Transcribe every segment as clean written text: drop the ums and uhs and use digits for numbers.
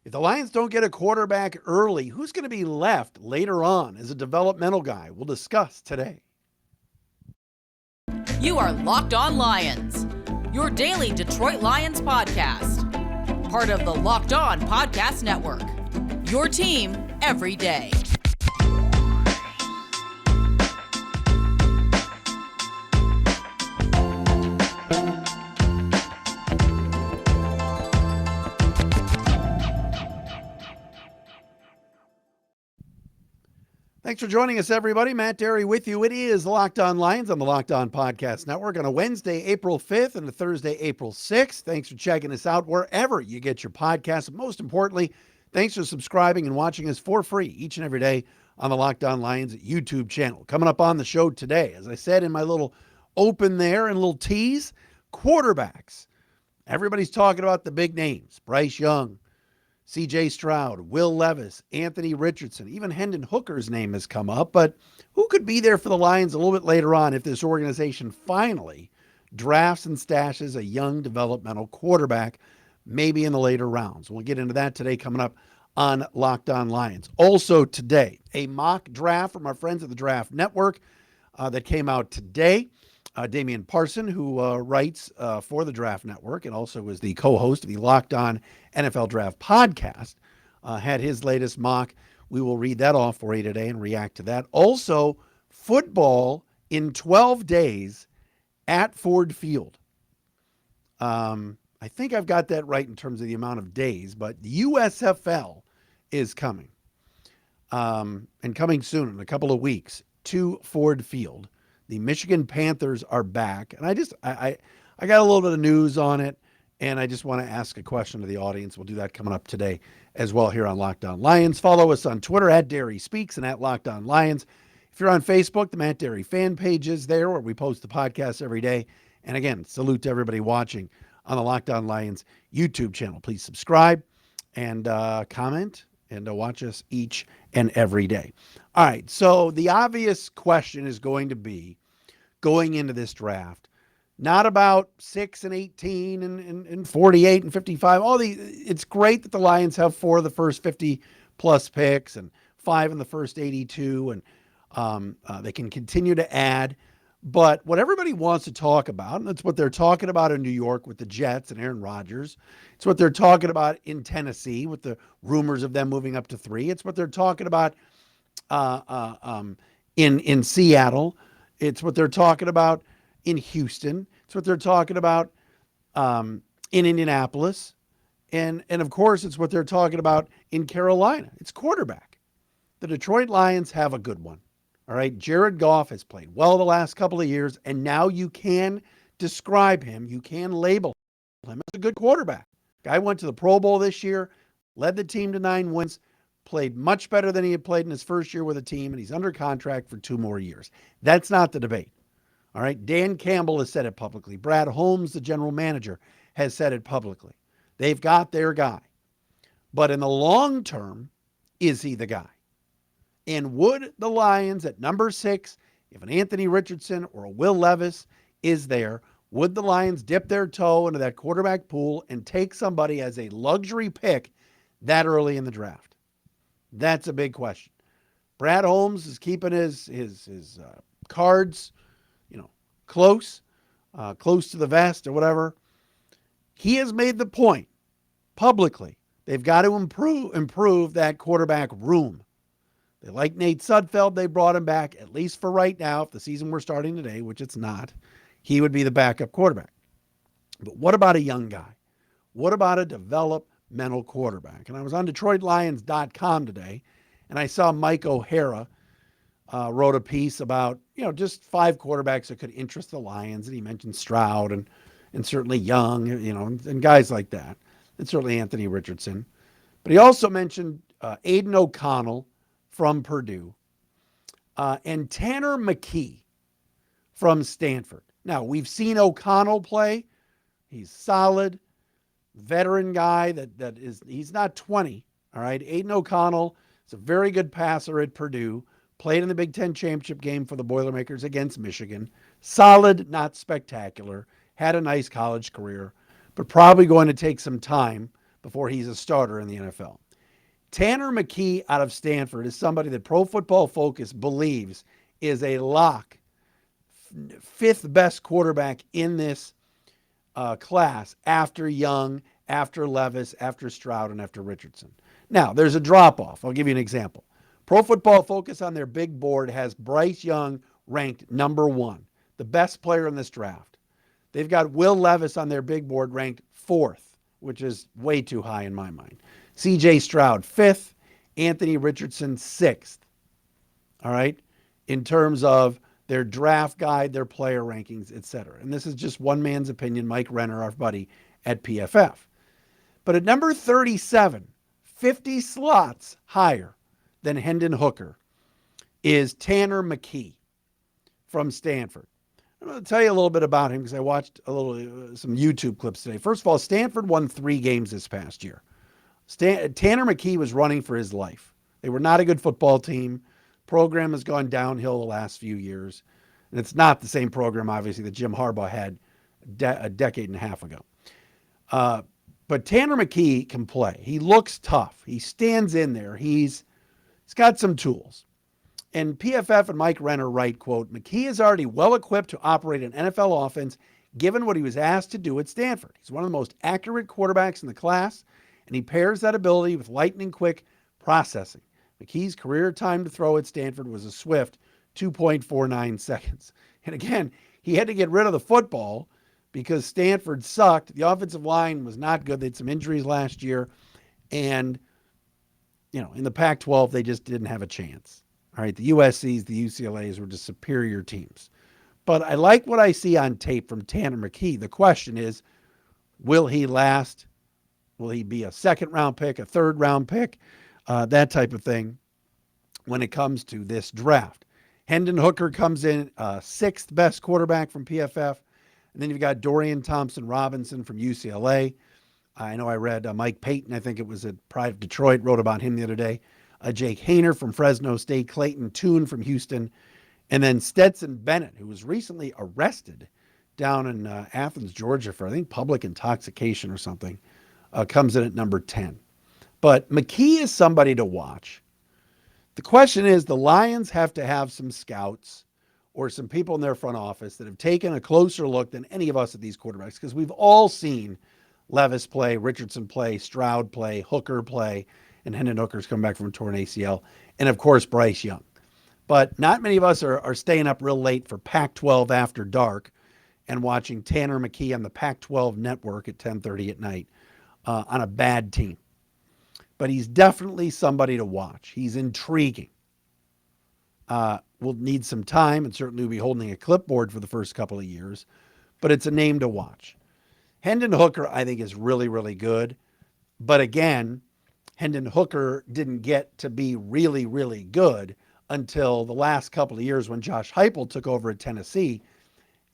If the Lions don't get a quarterback early, who's going to be left later on as a developmental guy? We'll discuss today. You are Locked On Lions, your daily Detroit Lions podcast. Part of the Locked On Podcast Network, your team every day. Thanks for joining us, everybody. Matt Dery with you. It is Locked On Lions on the Locked On Podcast Network on a Wednesday, April 5th and a Thursday, April 6th. Thanks for checking us out wherever you get your podcasts. Most importantly, thanks for subscribing and watching us for free each and every day on the Locked On Lions YouTube channel. Coming up on the show today, as I said in my little open there and little tease, quarterbacks. Everybody's talking about the big names, Bryce Young, C.J. Stroud, Will Levis, Anthony Richardson, even Hendon Hooker's name has come up. But who could be there for the Lions a little bit later on if this organization finally drafts and stashes a young developmental quarterback, maybe in the later rounds? We'll get into that today coming up on Locked On Lions. Also today, a mock draft from our friends at the Draft Network that came out today. Damian Parson, who writes for the Draft Network and also is the co-host of the Locked On NFL Draft podcast, had his latest mock. We will read that off for you today and react to that. Also, football in 12 days at Ford Field. I think I've got that right in terms of the amount of days, but the USFL is coming and coming soon in a couple of weeks to Ford Field. The Michigan Panthers are back, and I got a little bit of news on it, and I just want to ask a question to the audience. We'll do that coming up today as well here on Locked On Lions. Follow us on Twitter at Dery Speaks and at Locked On Lions. If you're on Facebook, the Matt Dery fan page is there where we post the podcast every day. And again, salute to everybody watching on the Locked On Lions YouTube channel. Please subscribe and comment and watch us each and every day. All right, so the obvious question is going to be, going into this draft, not about 6 and 18 and 48 and 55. It's great that the Lions have 4 of the first 50 plus picks and 5 in the first 82, and they can continue to add. But what everybody wants to talk about, and that's what they're talking about in New York with the Jets and Aaron Rodgers. It's what they're talking about in Tennessee with the rumors of them moving up to 3. It's what they're talking about in Seattle. It's what they're talking about in Houston. It's what they're talking about in Indianapolis. And of course, it's what they're talking about in Carolina. It's quarterback. The Detroit Lions have a good one. All right, Jared Goff has played well the last couple of years, and now you can describe him, you can label him as a good quarterback. Guy went to the Pro Bowl this year, led the team to 9 wins, played much better than he had played in his first year with a team, and he's under contract for 2 more years. That's not the debate. All right, Dan Campbell has said it publicly. Brad Holmes, the general manager, has said it publicly. They've got their guy. But in the long term, is he the guy? And would the Lions at number 6, if an Anthony Richardson or a Will Levis is there, would the Lions dip their toe into that quarterback pool and take somebody as a luxury pick that early in the draft? That's a big question. Brad Holmes is keeping his cards, close to the vest or whatever. He has made the point publicly. They've got to improve that quarterback room. They like Nate Sudfeld. They brought him back, at least for right now. If the season were starting today, which it's not, he would be the backup quarterback. But what about a young guy? What about a developmental quarterback? And I was on DetroitLions.com today, and I saw Mike O'Hara wrote a piece about, just 5 quarterbacks that could interest the Lions. And he mentioned Stroud and certainly Young, and guys like that. And certainly Anthony Richardson. But he also mentioned Aiden O'Connell from Purdue, and Tanner McKee from Stanford. Now, we've seen O'Connell play. He's solid, veteran guy he's not 20, all right? Aiden O'Connell is a very good passer at Purdue, played in the Big Ten championship game for the Boilermakers against Michigan. Solid, not spectacular, had a nice college career, but probably going to take some time before he's a starter in the NFL. Tanner McKee out of Stanford is somebody that Pro Football Focus believes is a lock, fifth best quarterback in this class after Young, after Levis, after Stroud, and after Richardson. Now, there's a drop-off. I'll give you an example. Pro Football Focus on their big board has Bryce Young ranked number 1, the best player in this draft. They've got Will Levis on their big board ranked 4th, which is way too high in my mind. C.J. Stroud 5th, Anthony Richardson 6th. All right? In terms of their draft guide, their player rankings, etc. And this is just one man's opinion, Mike Renner, our buddy at PFF. But at number 37, 50 slots higher than Hendon Hooker, is Tanner McKee from Stanford. I'm going to tell you a little bit about him because I watched some YouTube clips today. First of all, Stanford won 3 games this past year. Tanner McKee was running for his life. They were not a good football team. Program has gone downhill the last few years. And it's not the same program, obviously, that Jim Harbaugh had a decade and a half ago. But Tanner McKee can play. He looks tough. He stands in there. He's got some tools. And PFF and Mike Renner write, quote, McKee is already well-equipped to operate an NFL offense given what he was asked to do at Stanford. He's one of the most accurate quarterbacks in the class, and he pairs that ability with lightning-quick processing. McKee's career time to throw at Stanford was a swift 2.49 seconds. And again, he had to get rid of the football because Stanford sucked. The offensive line was not good. They had some injuries last year. And, in the Pac-12, they just didn't have a chance. All right, the USCs, the UCLAs were just superior teams. But I like what I see on tape from Tanner McKee. The question is, will he last? Will he be a second-round pick, a third-round pick, that type of thing when it comes to this draft? Hendon Hooker comes in 6th best quarterback from PFF. And then you've got Dorian Thompson-Robinson from UCLA. I know I read Mike Payton, I think it was at Pride of Detroit, wrote about him the other day. Jake Hayner from Fresno State, Clayton Tune from Houston, and then Stetson Bennett, who was recently arrested down in Athens, Georgia for, I think, public intoxication or something, comes in at number 10. But McKee is somebody to watch. The question is, the Lions have to have some scouts or some people in their front office that have taken a closer look than any of us at these quarterbacks, because we've all seen Levis play, Richardson play, Stroud play, Hooker play, and Hendon Hooker's come back from a torn ACL, and of course Bryce Young. But not many of us are staying up real late for Pac-12 After Dark and watching Tanner McKee on the Pac-12 network at 10:30 at night on a bad team. But he's definitely somebody to watch. He's intriguing. Will need some time and certainly will be holding a clipboard for the first couple of years, but it's a name to watch. Hendon Hooker, I think, is really, really good. But again, Hendon Hooker didn't get to be really, really good until the last couple of years when Josh Heupel took over at Tennessee.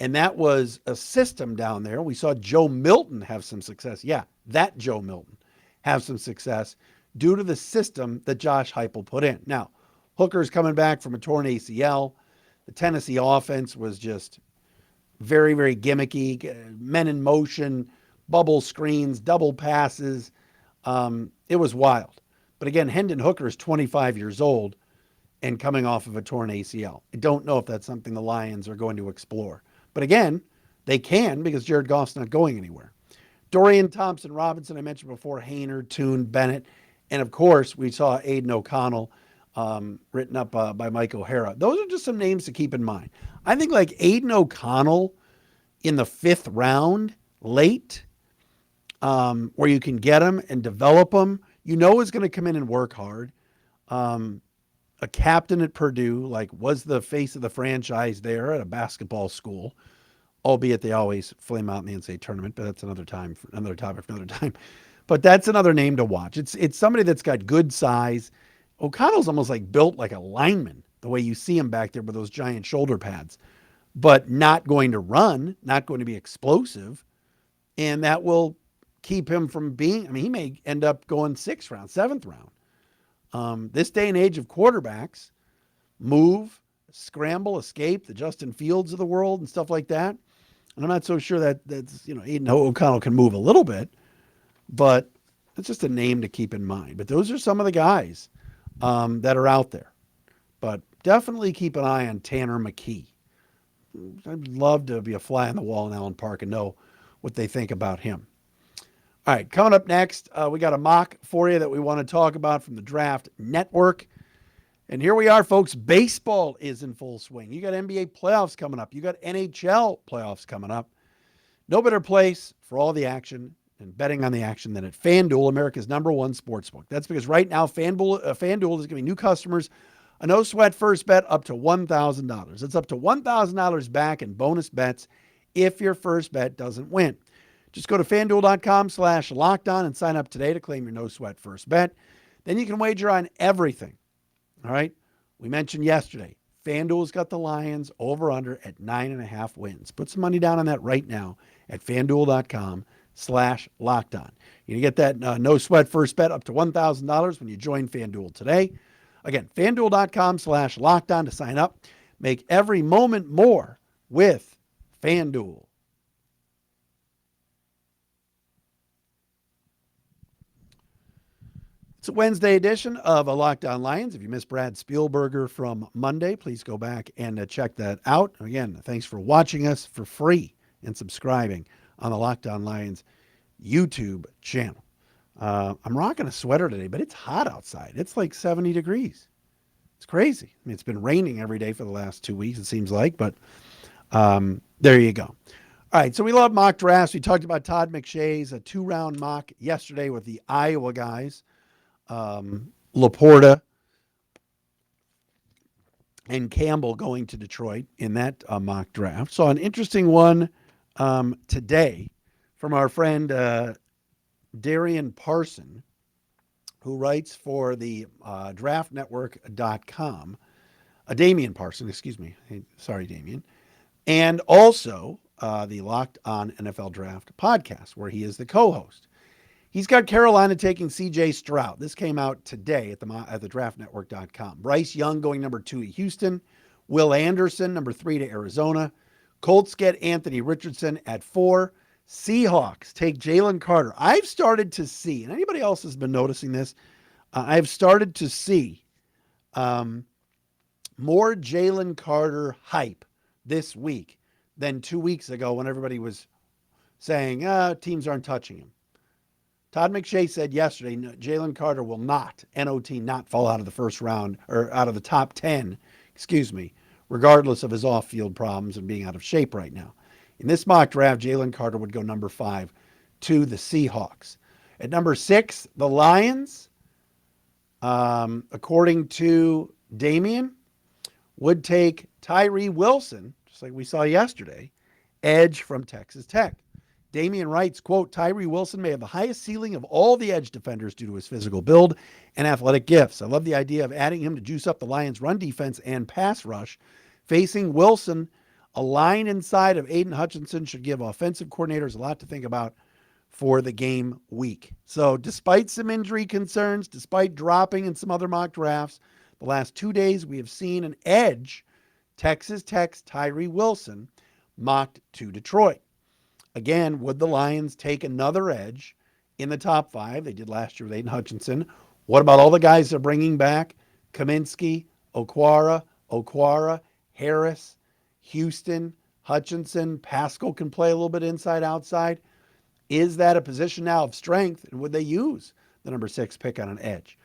And that was a system down there. We saw Joe Milton have some success. Yeah, that Joe Milton have some success due to the system that Josh Heupel put in. Now, Hooker's coming back from a torn ACL. The Tennessee offense was just very, very gimmicky. Men in motion, bubble screens, double passes. It was wild. But again, Hendon Hooker is 25 years old and coming off of a torn ACL. I don't know if that's something the Lions are going to explore. But again, they can because Jared Goff's not going anywhere. Dorian Thompson-Robinson, I mentioned before, Hayner, Tune, Bennett. And of course, we saw Aiden O'Connell written up by Mike O'Hara. Those are just some names to keep in mind. I think like Aiden O'Connell in the 5th round, late, where you can get him and develop him, is going to come in and work hard. A captain at Purdue, was the face of the franchise there at a basketball school, albeit they always flame out in the NCAA tournament, but that's another topic for another time. But that's another name to watch. It's somebody that's got good size. O'Connell's almost built like a lineman, the way you see him back there with those giant shoulder pads, but not going to run, not going to be explosive. And that will keep him from being, he may end up going 6th round, 7th round. This day and age of quarterbacks, move, scramble, escape, the Justin Fields of the world and stuff like that. And I'm not so sure that's Aiden O'Connell can move a little bit, but That's just a name to keep in mind. But those are some of the guys that are out there. But definitely keep an eye on Tanner McKee. I'd love to be a fly on the wall in Allen Park and know what they think about him. All right, coming up next, we got a mock for you that we want to talk about from the Draft Network. And here we are, folks. Baseball is in full swing. You got NBA playoffs coming up. You got NHL playoffs coming up. No better place for all the action and betting on the action than at FanDuel, America's #1 sportsbook. That's because right now FanDuel is giving new customers a no-sweat first bet up to $1,000. It's up to $1,000 back in bonus bets if your first bet doesn't win. Just go to FanDuel.com/lockedon and sign up today to claim your no-sweat first bet. Then you can wager on everything. All right? We mentioned yesterday, FanDuel's got the Lions over-under at 9.5 wins. Put some money down on that right now at FanDuel.com/lockedon. You can get that no-sweat first bet up to $1,000 when you join FanDuel today. Again, FanDuel.com/lockedon to sign up. Make every moment more with FanDuel. It's a Wednesday edition of a Locked On Lions. If you missed Brad Spielberger from Monday, please go back and check that out. Again, thanks for watching us for free and subscribing on the Locked On Lions YouTube channel. I'm rocking a sweater today, but it's hot outside. It's like 70 degrees. It's crazy. I mean, it's been raining every day for the last 2 weeks, it seems like, but there you go. All right, so we love mock drafts. We talked about Todd McShay's a 2-round mock yesterday with the Iowa guys. Laporta and Campbell going to Detroit in that mock draft. So an interesting one today from our friend Darian Parson, who writes for the draftnetwork.com. Damian Parson, excuse me. Sorry, Damian. And also the Locked On NFL Draft podcast, where he is the co-host. He's got Carolina taking C.J. Stroud. This came out today at the draftnetwork.com. Bryce Young going number 2 to Houston. Will Anderson, number 3 to Arizona. Colts get Anthony Richardson at 4. Seahawks take Jalen Carter. I've started to see, and anybody else has been noticing this, I've started to see more Jalen Carter hype this week than 2 weeks ago when everybody was saying, teams aren't touching him. Todd McShay said yesterday, Jalen Carter will not, N-O-T, not fall out of the first round or out of the top 10, regardless of his off-field problems and being out of shape right now. In this mock draft, Jalen Carter would go number 5 to the Seahawks. At number 6, the Lions, according to Damian, would take Tyree Wilson, just like we saw yesterday, edge from Texas Tech. Damian writes, quote, Tyree Wilson may have the highest ceiling of all the edge defenders due to his physical build and athletic gifts. I love the idea of adding him to juice up the Lions' run defense and pass rush. Facing Wilson, a line inside of Aiden Hutchinson should give offensive coordinators a lot to think about for the game week. So despite some injury concerns, despite dropping in some other mock drafts, the last 2 days we have seen an edge, Texas Tech's Tyree Wilson, mocked to Detroit. Again, would the Lions take another edge in the top 5? They did last year with Aiden Hutchinson. What about all the guys they're bringing back? Kaminsky, Okwara, Harris, Houston, Hutchinson, Pascal can play a little bit inside, outside. Is that a position now of strength? And would they use the number 6 pick on an edge?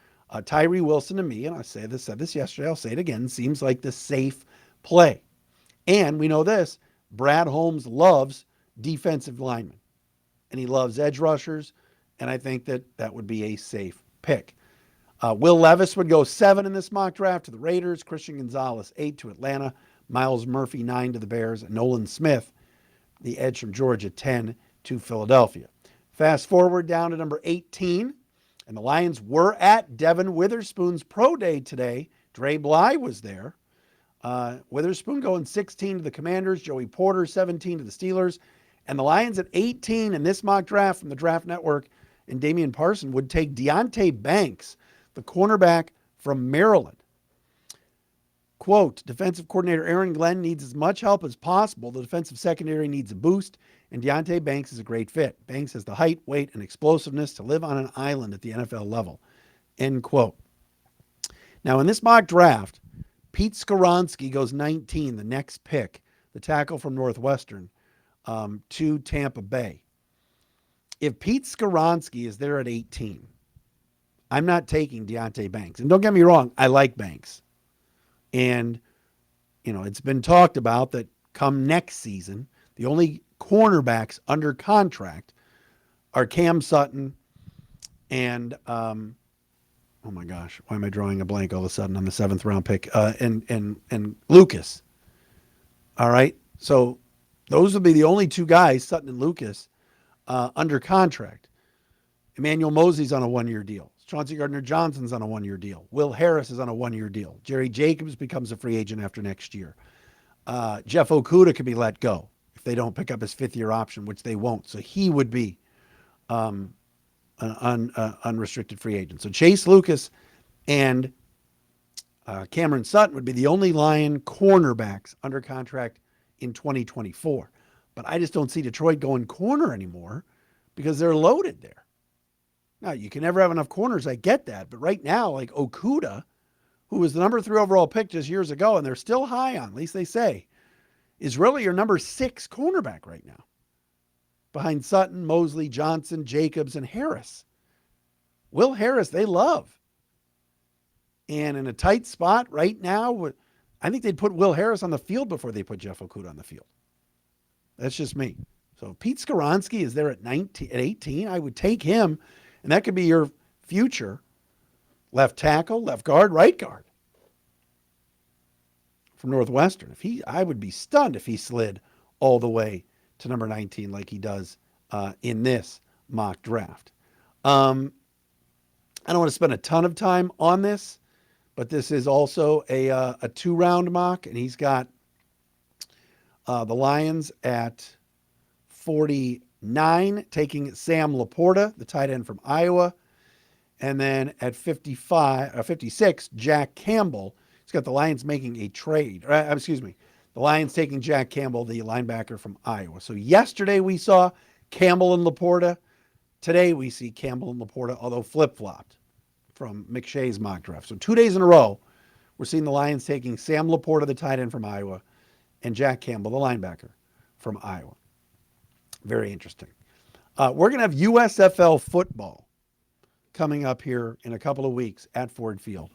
Tyree Wilson to me, and I said this yesterday, I'll say it again, seems like the safe play. And we know this, Brad Holmes loves defensive linemen, and he loves edge rushers, and I think that would be a safe pick. Will Levis would go 7 in this mock draft to the Raiders, Christian Gonzalez 8 to Atlanta, Miles Murphy 9 to the Bears, and Nolan Smith, the edge from Georgia, 10 to Philadelphia. Fast forward down to number 18, and the Lions were at Devin Witherspoon's pro day today. Dre Bly was there. Witherspoon going 16 to the Commanders, Joey Porter 17 to the Steelers, and the Lions at 18 in this mock draft from the Draft Network and Damian Parson would take Deonte Banks, the cornerback from Maryland. Quote, defensive coordinator Aaron Glenn needs as much help as possible. The defensive secondary needs a boost, And Deonte Banks is a great fit. Banks has the height, weight, and explosiveness to live on an island at the NFL level. End quote. Now, in this mock draft, Pete Skoronski goes 19, the next pick, the tackle from Northwestern, to Tampa Bay. If Pete Skoronski is there at 18, I'm not taking Deonte Banks. And don't get me wrong, I like Banks. And, it's been talked about that come next season, the only cornerbacks under contract are Cam Sutton and, oh my gosh, why am I drawing a blank all of a sudden on the 7th round pick? And Lucas. All right. So those would be the only two guys, Sutton and Lucas, under contract. Emmanuel Mosley's on a 1-year deal. Chauncey Gardner-Johnson's on a 1-year deal. Will Harris is on a 1-year deal. Jerry Jacobs becomes a free agent after next year. Jeff Okudah could be let go if they don't pick up his 5th-year option, which they won't. So he would be an unrestricted free agent. So Chase Lucas and Cameron Sutton would be the only Lion cornerbacks under contract in 2024. But I just don't see Detroit going corner anymore because they're loaded there. Now, you can never have enough corners. I get that. But right now, like Okudah, who was the number 3 overall pick just years ago, and they're still high on, at least they say, is really your number 6 cornerback right now. Behind Sutton, Mosley, Johnson, Jacobs, and Harris. Will Harris, they love. And in a tight spot right now, I think they'd put Will Harris on the field before they put Jeff Okudah on the field. That's just me. So Pete Skoronski is there at 18. I would take him, and that could be your future left tackle, left guard, right guard from Northwestern. I would be stunned if he slid all the way to number 19 like he does in this mock draft. I don't want to spend a ton of time on this, but this is also a 2-round mock, and he's got the Lions at 49, taking Sam Laporta, the tight end from Iowa. And then at 56, Jack Campbell. He's got the Lions making a trade. The Lions taking Jack Campbell, the linebacker from Iowa. So yesterday we saw Campbell and Laporta. Today we see Campbell and Laporta, although flip-flopped from McShay's mock draft. So 2 days in a row, we're seeing the Lions taking Sam Laporta, the tight end from Iowa, and Jack Campbell, the linebacker from Iowa. Very interesting. We're going to have USFL football coming up here in a couple of weeks at Ford Field.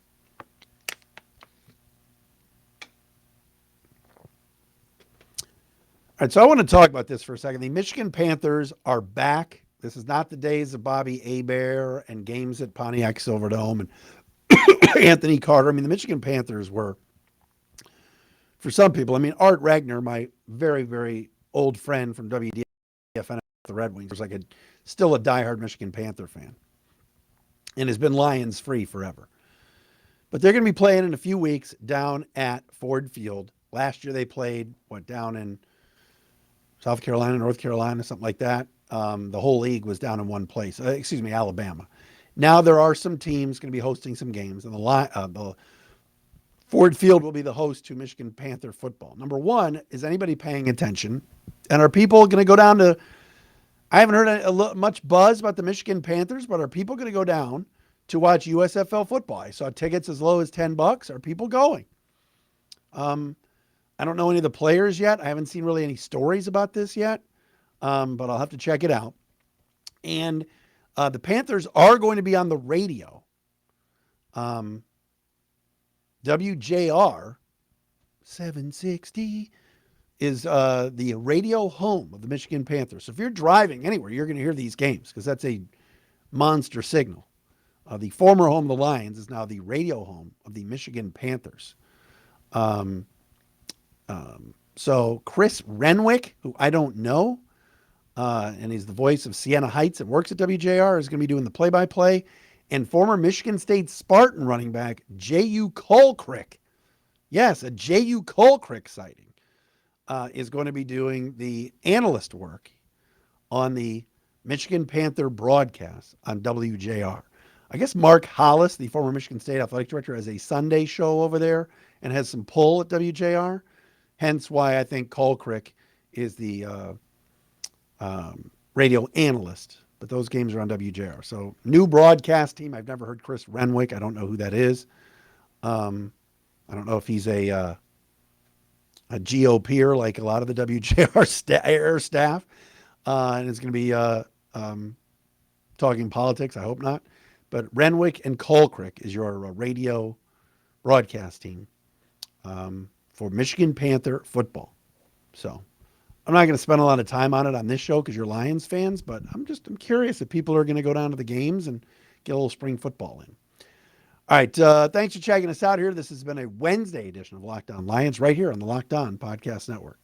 All right, so I want to talk about this for a second. The Michigan Panthers are back. This is not the days of Bobby Hebert and games at Pontiac Silverdome and Anthony Carter. I mean, the Michigan Panthers were, for some people, Art Ragnar, my very, very old friend from WDFN, the Red Wings, was still a diehard Michigan Panther fan and has been Lions free forever. But they're going to be playing in a few weeks down at Ford Field. Last year they played, down in South Carolina, North Carolina, something like that. The whole league was down in one place. Alabama. Now there are some teams going to be hosting some games, and the Ford Field will be the host to Michigan Panther football. Number one, is anybody paying attention? And are people going to go down to, I haven't heard much buzz about the Michigan Panthers, but are people going to go down to watch USFL football? I saw tickets as low as $10. Are people going? I don't know any of the players yet. I haven't seen really any stories about this yet, but I'll have to check it out. And the Panthers are going to be on the radio. WJR 760 is the radio home of the Michigan Panthers. So if you're driving anywhere, you're going to hear these games because that's a monster signal. The former home of the Lions is now the radio home of the Michigan Panthers. So Chris Renwick, who I don't know, and he's the voice of Siena Heights and works at WJR, is going to be doing the play-by-play. And former Michigan State Spartan running back J.U. Colcrick, yes, a J.U. Colcrick sighting, is going to be doing the analyst work on the Michigan Panther broadcast on WJR. I guess Mark Hollis, the former Michigan State athletic director, has a Sunday show over there and has some pull at WJR. Hence why I think Colcrick is the radio analyst. But those games are on WJR. So new broadcast team. I've never heard Chris Renwick. I don't know who that is. I don't know if he's a GOPer like a lot of the WJR air staff. And it's going to be talking politics. I hope not. But Renwick and Colcrick is your radio broadcast team for Michigan Panther football. So I'm not going to spend a lot of time on it on this show because you're Lions fans, but I'm curious if people are going to go down to the games and get a little spring football in. All right. Thanks for checking us out here. This has been a Wednesday edition of Locked On Lions right here on the Locked On Podcast Network.